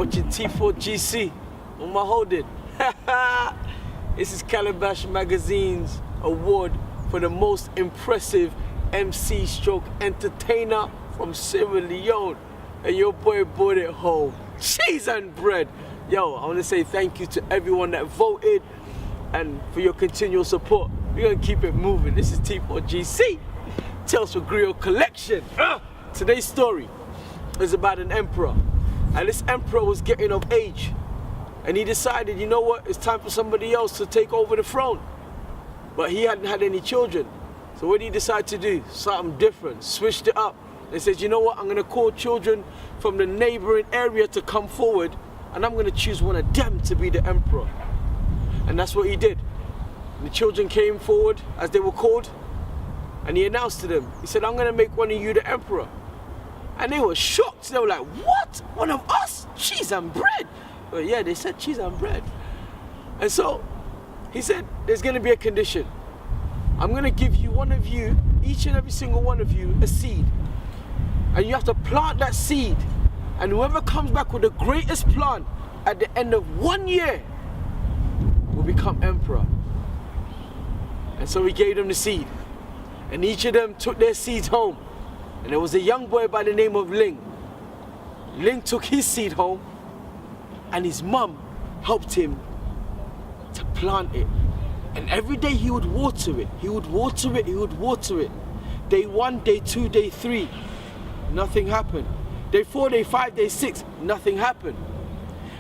watching T4GC on my holding. This is Calabash Magazine's award for the most impressive MC stroke entertainer from Sierra Leone. And your boy brought it home. Cheese and bread. Yo, I want to say thank you to everyone that voted and for your continual support. We're going to keep it moving. This is T4GC. Tales for Griot Collection. Today's story is about an emperor. And this emperor was getting of age. And he decided, you know what, it's time for somebody else to take over the throne. But he hadn't had any children. So what did he decide to do? Something different, switched it up. And said, you know what, I'm going to call children from the neighboring area to come forward, and I'm going to choose one of them to be the emperor. And that's what he did. And the children came forward, as they were called, and he announced to them, he said, I'm going to make one of you the emperor. And they were shocked. They were like, what? One of us? Cheese and bread? Well, yeah, they said cheese and bread. And so he said, there's going to be a condition. I'm going to give you, one of you, each and every single one of you, a seed. And you have to plant that seed. And whoever comes back with the greatest plant at the end of 1 year will become emperor. And so he gave them the seed. And each of them took their seeds home. And there was a young boy by the name of Ling. Ling took his seed home, and his mum helped him to plant it. And every day he would water it. He would water it, he would water it. Day 1, day 2, day 3, nothing happened. Day 4, day 5, day 6, nothing happened.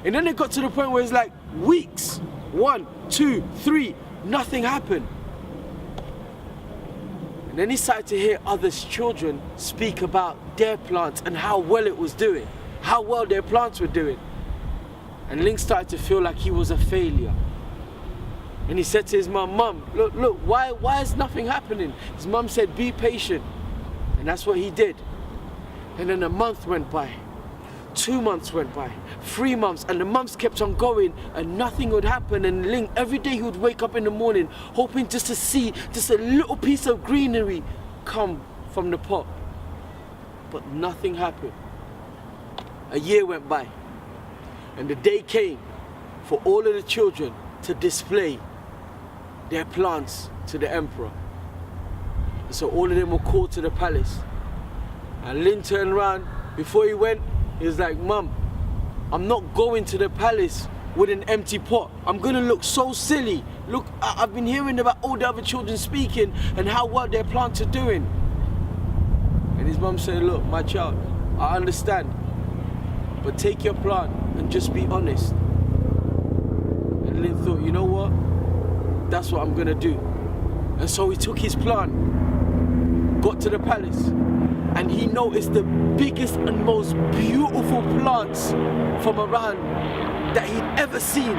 And then it got to the point where it's like weeks. 1, 2, 3, nothing happened. And then he started to hear other children speak about their plants and how well it was doing, how well their plants were doing. And Ling started to feel like he was a failure. And he said to his mum, Mum, look, why is nothing happening? His mum said, be patient. And that's what he did. And then a month went by, 2 months went by, 3 months, and the months kept on going and nothing would happen. And Ling, every day he would wake up in the morning hoping just to see just a little piece of greenery come from the pot. But nothing happened. A year went by, and the day came for all of the children to display their plants to the emperor. And so all of them were called to the palace. And Lin turned around. Before he went, he was like, Mum, I'm not going to the palace with an empty pot. I'm gonna look so silly. Look, I've been hearing about all the other children speaking and how well their plants are doing. And his mum said, look, my child, I understand, but take your plant and just be honest. And Lin thought, you know what? That's what I'm gonna do. And so he took his plant, got to the palace, and he noticed the biggest and most beautiful plants from around that he'd ever seen.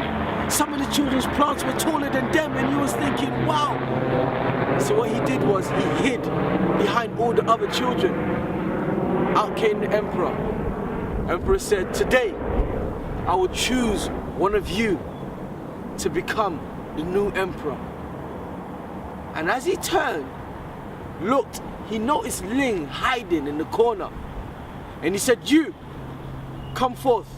Some of the children's plants were taller than them, and he was thinking, wow. So what he did was he hid behind all the other children. Out came the emperor. Emperor said, today I will choose one of you to become the new emperor. And as he turned, looked, he noticed Ling hiding in the corner. And he said, you, come forth.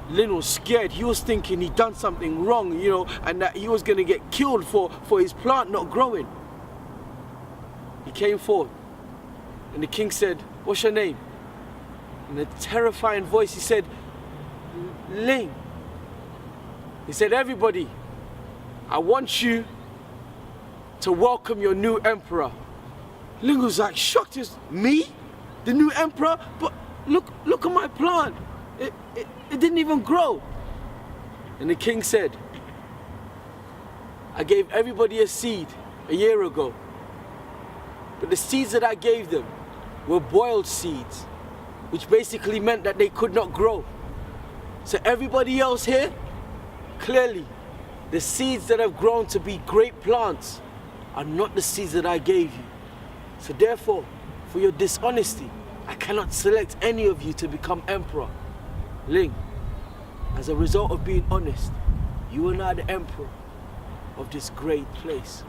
Ling was scared. He was thinking he'd done something wrong, you know, and that he was going to get killed for his plant not growing. He came forth. And the king said, what's your name? In a terrifying voice, he said, Ling. He said, everybody, I want you to welcome your new emperor. Ling was like shocked. He was, me? The new emperor? But look at my plant. It didn't even grow. And the king said, I gave everybody a seed a year ago. But the seeds that I gave them were boiled seeds, which basically meant that they could not grow. So everybody else here, clearly, the seeds that have grown to be great plants are not the seeds that I gave you. So therefore, for your dishonesty, I cannot select any of you to become emperor. Ling, as a result of being honest, you are now the emperor of this great place.